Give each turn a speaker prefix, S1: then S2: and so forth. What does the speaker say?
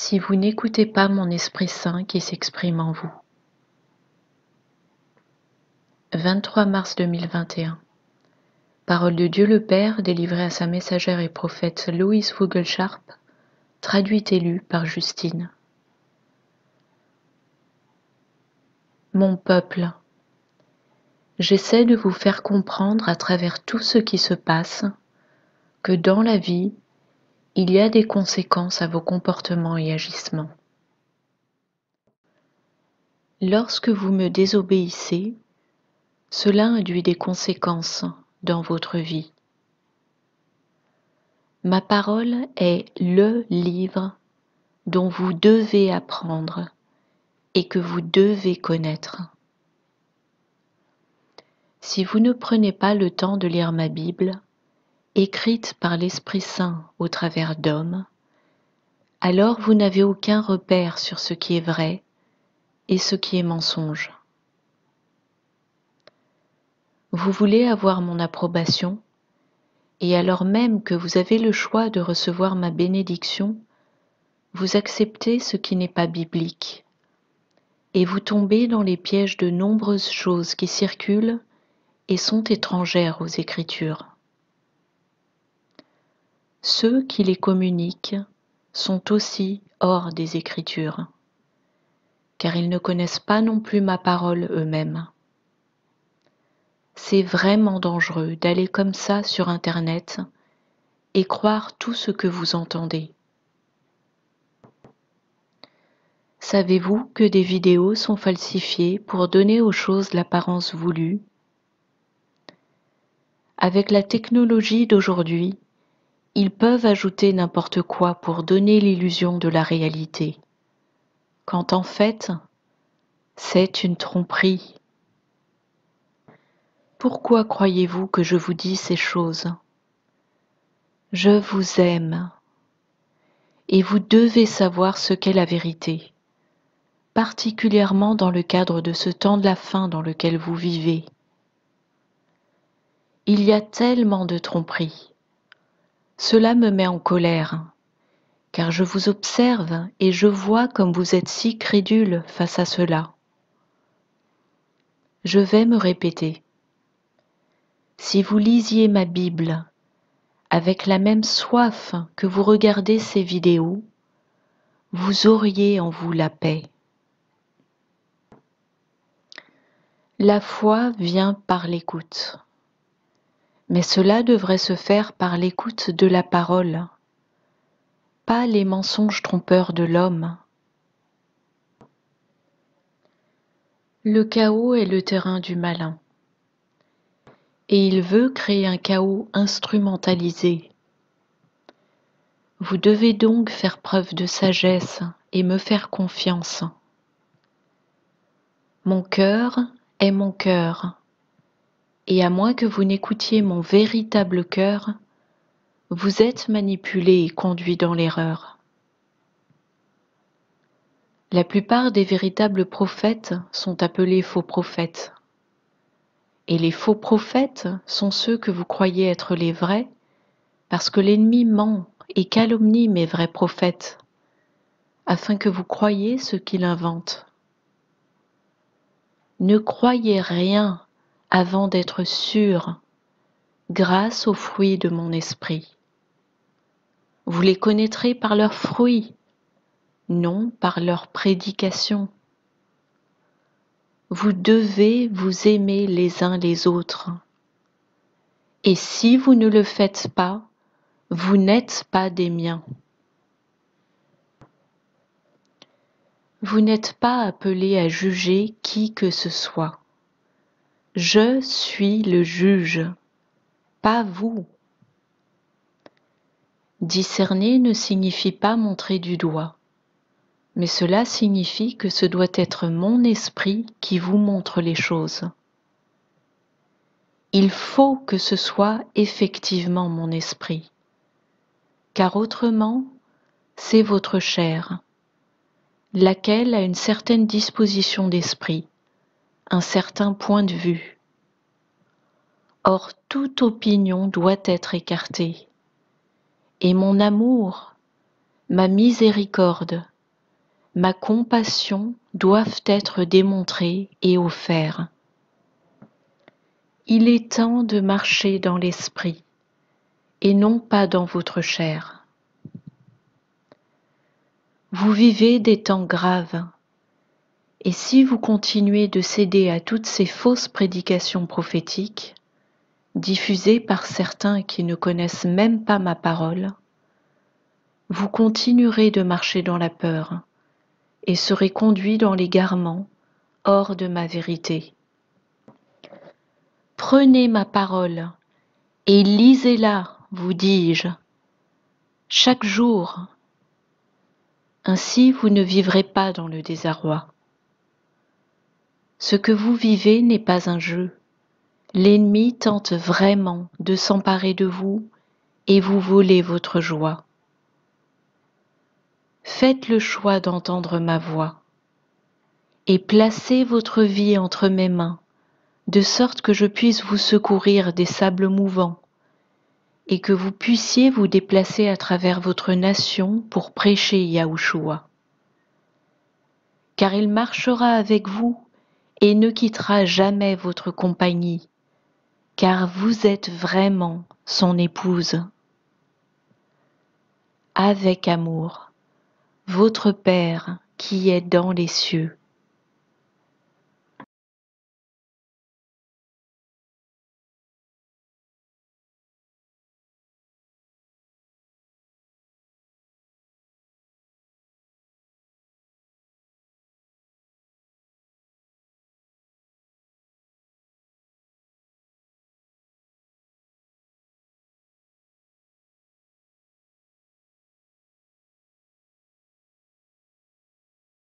S1: si vous n'écoutez pas mon Esprit Saint qui s'exprime en vous. 23 mars 2021. Parole de Dieu le Père délivrée à sa messagère et prophète Louise Vogelcharp, traduite et lue par Justine. Mon peuple, j'essaie de vous faire comprendre à travers tout ce qui se passe que dans la vie, il y a des conséquences à vos comportements et agissements. Lorsque vous me désobéissez, cela induit des conséquences dans votre vie. Ma parole est le livre dont vous devez apprendre et que vous devez connaître. Si vous ne prenez pas le temps de lire ma Bible, écrite par l'Esprit Saint au travers d'hommes, alors vous n'avez aucun repère sur ce qui est vrai et ce qui est mensonge. Vous voulez avoir mon approbation, et alors même que vous avez le choix de recevoir ma bénédiction, vous acceptez ce qui n'est pas biblique, et vous tombez dans les pièges de nombreuses choses qui circulent et sont étrangères aux Écritures. Ceux qui les communiquent sont aussi hors des Écritures, car ils ne connaissent pas non plus ma parole eux-mêmes. C'est vraiment dangereux d'aller comme ça sur Internet et croire tout ce que vous entendez. Savez-vous que des vidéos sont falsifiées pour donner aux choses l'apparence voulue ? Avec la technologie d'aujourd'hui, ils peuvent ajouter n'importe quoi pour donner l'illusion de la réalité, quand en fait, c'est une tromperie. Pourquoi croyez-vous que je vous dis ces choses ? Je vous aime, et vous devez savoir ce qu'est la vérité, particulièrement dans le cadre de ce temps de la fin dans lequel vous vivez. Il y a tellement de tromperies. Cela me met en colère, car je vous observe et je vois comme vous êtes si crédule face à cela. Je vais me répéter. Si vous lisiez ma Bible avec la même soif que vous regardez ces vidéos, vous auriez en vous la paix. La foi vient par l'écoute, mais cela devrait se faire par l'écoute de la parole, pas les mensonges trompeurs de l'homme. Le chaos est le terrain du malin, et il veut créer un chaos instrumentalisé. Vous devez donc faire preuve de sagesse et me faire confiance. Mon cœur est mon cœur, et à moins que vous n'écoutiez mon véritable cœur, vous êtes manipulé et conduit dans l'erreur. La plupart des véritables prophètes sont appelés faux prophètes. Et les faux prophètes sont ceux que vous croyez être les vrais, parce que l'ennemi ment et calomnie mes vrais prophètes, afin que vous croyiez ce qu'il invente. Ne croyez rien avant d'être sûr, grâce aux fruits de mon esprit. Vous les connaîtrez par leurs fruits, non par leurs prédications. Vous devez vous aimer les uns les autres. Et si vous ne le faites pas, vous n'êtes pas des miens. Vous n'êtes pas appelés à juger qui que ce soit. Je suis le juge, pas vous. Discerner ne signifie pas montrer du doigt, mais cela signifie que ce doit être mon esprit qui vous montre les choses. Il faut que ce soit effectivement mon esprit, car autrement, c'est votre chair, laquelle a une certaine disposition d'esprit, un certain point de vue. Or, toute opinion doit être écartée, et mon amour, ma miséricorde ma compassion doivent être démontrées et offertes. Il est temps de marcher dans l'esprit et non pas dans votre chair. Vous vivez des temps graves, et si vous continuez de céder à toutes ces fausses prédications prophétiques, diffusées par certains qui ne connaissent même pas ma parole, vous continuerez de marcher dans la peur et serez conduits dans l'égarement, hors de ma vérité. Prenez ma parole et lisez-la, vous dis-je, chaque jour. Ainsi vous ne vivrez pas dans le désarroi. Ce que vous vivez n'est pas un jeu. L'ennemi tente vraiment de s'emparer de vous et vous voler votre joie. Faites le choix d'entendre ma voix et placez votre vie entre mes mains, de sorte que je puisse vous secourir des sables mouvants et que vous puissiez vous déplacer à travers votre nation pour prêcher Yahushua. Car il marchera avec vous et ne quittera jamais votre compagnie, car vous êtes vraiment son épouse. Avec amour, votre Père qui est dans les cieux.